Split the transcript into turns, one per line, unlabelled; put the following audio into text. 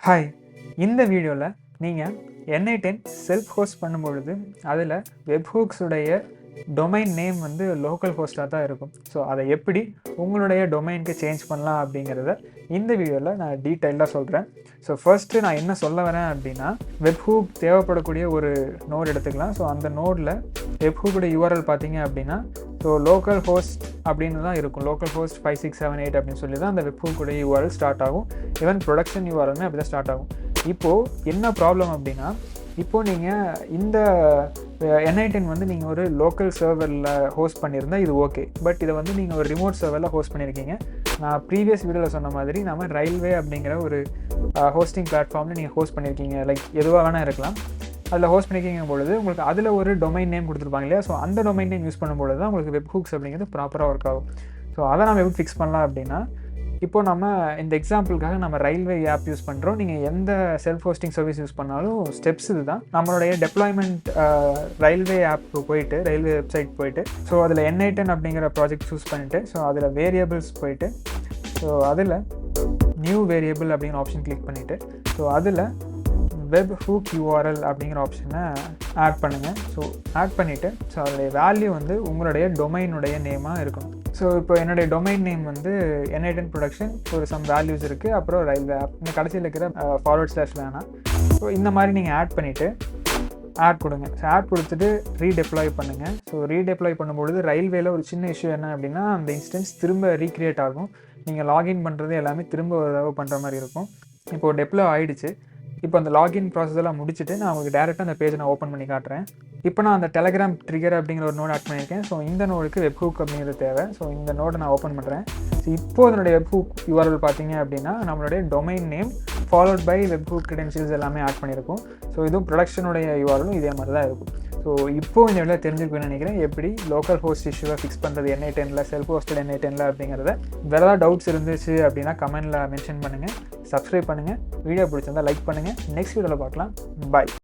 Hi, இந்த வீடியோவில் நீங்கள் N8N செல்ஃப் ஹோஸ்ட் பண்ணும்பொழுது அதில் வெப்ஹூக்ஸுடைய டொமைன் நேம் வந்து லோக்கல் ஹோஸ்ட்டாக தான் இருக்கும். ஸோ அதை எப்படி உங்களுடைய டொமைனுக்கு சேஞ்ச் பண்ணலாம் அப்படிங்கிறத இந்த வீடியோவில் நான் டீட்டெயிலாக சொல்கிறேன். ஸோ ஃபர்ஸ்ட்டு நான் என்ன சொல்ல வரேன் அப்படின்னா, வெப்ஹூக் தேவைப்படக்கூடிய ஒரு நோட் எடுத்துக்கலாம். ஸோ அந்த நோடில் வெப்ஹூக்கோட URL பார்த்தீங்க அப்படின்னா, ஸோ லோக்கல் ஹோஸ்ட் அப்படின்னு தான் இருக்கும். லோக்கல் ஹோஸ்ட் 5678 அப்படின்னு சொல்லி தான் அந்த வெப்ஹூக்கோட URL ஸ்டார்ட் ஆகும். ஈவன் ப்ரொடக்ஷன் URLமே அப்படி தான் ஸ்டார்ட் ஆகும். இப்போது என்ன ப்ராப்ளம் அப்படின்னா, இப்போது நீங்கள் இந்த N8N வந்து நீங்கள் ஒரு லோக்கல் சர்வரில் ஹோஸ்ட் பண்ணியிருந்தால் இது ஓகே. பட் இதை வந்து நீங்கள் ஒரு ரிமோட் சர்வரில் ஹோஸ்ட் பண்ணியிருக்கீங்க. நான் ப்ரீவியஸ் வீடியோவில் சொன்ன மாதிரி நம்ம ரயில்வே அப்படிங்கிற ஒரு ஹோஸ்டிங் பிளாட்ஃபார்மில் நீங்கள் ஹோஸ்ட் பண்ணியிருக்கீங்க. லைக் எதுவாக வேணால் இருக்கலாம். அதில் ஹோஸ்ட் பண்ணிக்கிங்க பொழுது உங்களுக்கு அதில் ஒரு டொமைன் நேம் கொடுத்துருப்பாங்க இல்லையா? ஸோ அந்த டொமைன் நேம் யூஸ் பண்ணும்பொழுது தான் உங்களுக்கு வெப்ஹூக்ஸ் அப்படிங்கிறது ப்ராப்பராக ஒர்க் ஆகும். ஸோ அதை நம்ம எப்படி ஃபிக்ஸ் பண்ணலாம் அப்படின்னா, இப்போது நம்ம இந்த எக்ஸாம்பிளுக்காக நம்ம ரயில்வே ஆப் யூஸ் பண்ணுறோம். நீங்கள் எந்த செல்ஃப் ஹோஸ்டிங் சர்வீஸ் யூஸ் பண்ணாலும் ஸ்டெப்ஸ் இது தான். நம்மளுடைய டெப்ளாய்மெண்ட் ரயில்வே ஆப்புக்கு போயிட்டு, ரயில்வே வெப்சைட் போயிட்டு, ஸோ அதில் N8N அப்படிங்கிற ப்ராஜெக்ட் சூஸ் பண்ணிவிட்டு, ஸோ அதில் வேரியபிள்ஸ் போயிட்டு, ஸோ அதில் நியூ வேரியபிள் அப்படிங்கிற ஆப்ஷன் கிளிக் பண்ணிவிட்டு, ஸோ அதில் வெப்ஹூக் URL அப்படிங்கிற ஆப்ஷனை ஆட் பண்ணுங்கள். ஸோ ஆட் பண்ணிவிட்டு, ஸோ அதோடைய வேல்யூ வந்து உங்களுடைய டொமைனுடைய நேமாக இருக்கணும். ஸோ இப்போ என்னுடைய டொமைன் நேம் வந்து N8N ப்ரொடக்ஷன், ஒரு சம் வேல்யூஸ் இருக்குது, அப்புறம் ரயில்வே ஆப், இந்த கடைசியில் இருக்கிற // வேணாம். ஸோ இந்த மாதிரி நீங்கள் ஆட் பண்ணிவிட்டு ஆட் கொடுங்க. ஸோ ஆட் கொடுத்துட்டு ரீடெப்ளாய் பண்ணுங்கள். ஸோ ரீடெப்ளாய் பண்ணும்பொழுது ரயில்வேல ஒரு சின்ன இஷ்யூ என்ன அப்படின்னா, அந்த இன்ஸ்டன்ஸ் திரும்ப ரீக்ரியேட் ஆகும். நீங்கள் லாகின் பண்ணுறது எல்லாமே திரும்ப ஒரு தடவை பண்ணுற மாதிரி இருக்கும். இப்போது டெப்ளாய் ஆகிடுச்சு. இப்போ அந்த லாகின் ப்ராசஸ் எல்லாம் முடிச்சுட்டு நான் உங்களுக்கு டேரெக்டாக அந்த பேஜை நான் ஓப்பன் பண்ணி காட்டுறேன். இப்போ நான் அந்த டெலகிராம் ட்ரிகர் அப்படிங்கிற ஒரு நோட் ஆட் பண்ணியிருக்கேன். ஸோ இந்த நோடுக்கு வெப்ஹூக் அப்படிங்கிறது தேவை. ஸோ இந்த நோடை நான் ஓப்பன் பண்ணுறேன். ஸோ இப்போது என்னுடைய வெப்ஹூக் URL பார்த்தீங்க அப்படின்னா, நம்மளுடைய domain name followed by webhook credentials எல்லாமே ஆட் பண்ணியிருக்கும். ஸோ இதுவும் ப்ரொடக்ஷனுடைய URLும் இதே மாதிரி தான் இருக்கும். ஸோ இப்போது இந்த வீடியோ தெரிஞ்சுக்கணும்னு நினைக்கிறேன், எப்படி லோக்கல் ஹோஸ்ட் இஷ்யூவை ஃபிக்ஸ் பண்ணுறது N8Nல, செல்ஃப் ஹோஸ்டட் N8Nல அப்படிங்கிறத. வேறு ஏதாவது டவுட்ஸ் இருந்துச்சு அப்படின்னா கமெண்ட்டில் மென்ஷன் பண்ணுங்கள். சப்ஸ்கிரைப் பண்ணுங்கள். வீடியோ பிடிச்சிருந்தால் லைக் பண்ணுங்கள். நெக்ஸ்ட் வீடியோவில் பார்க்கலாம். பாய்.